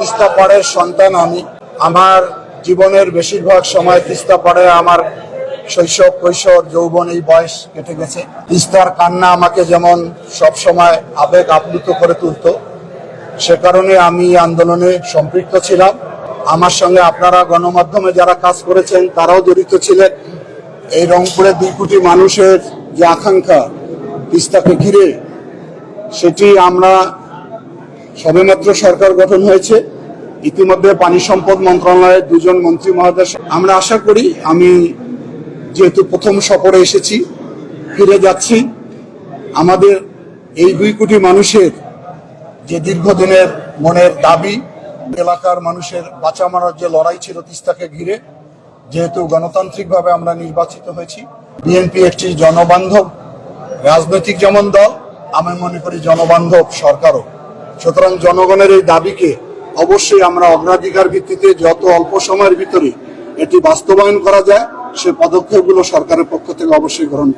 তিস্তা পাড়ের সন্তান আমি। আমার জীবনের বেশিরভাগ সময় তিস্তা পাড়ে আমার শৈশব, কৈশোর, যৌবন এই বয়স কেটে গেছে। তিস্তার কান্না আমাকে যেমন সব সময় আবেগ আপ্লুত করে তুলত, সে কারণে আমি আন্দোলনে সম্পৃক্ত ছিলাম। আমার সঙ্গে আপনারা গণমাধ্যমে যারা কাজ করেছেন তারাও জড়িত ছিলেন। এই রংপুরের 2 কোটি মানুষের যে আকাঙ্ক্ষা তিস্তাকে ঘিরে, সেটি আমরা সবেমাত্র সরকার গঠন হয়েছে, ইতিমধ্যে পানি সম্পদ মন্ত্রণালয়ের 2 জন মন্ত্রী মহোদয়। আমরা আশা করি, আমি যেহেতু প্রথম সফরে এসেছি, ফিরে যাচ্ছি, আমাদের এই 2 কোটি মানুষের যে দীর্ঘদিনের মনের দাবি, এলাকার মানুষের বাঁচা মারার যে লড়াই ছিল তিস্তাকে ঘিরে, যেহেতু গণতান্ত্রিকভাবে আমরা নির্বাচিত হয়েছি, বিএনপি একটি জনবান্ধব রাজনৈতিক যেমন দল, আমি মনে করি জনবান্ধব সরকারও। সুতরাং জনগণের এই দাবিকে অবশ্যই আমরা অগ্রাধিকার ভিত্তিতে যত অল্প সময়ের ভিতরে এটি বাস্তবায়ন করা যায়, সে পদক্ষেপগুলো সরকারের পক্ষ থেকে অবশ্যই গ্রহণ করা।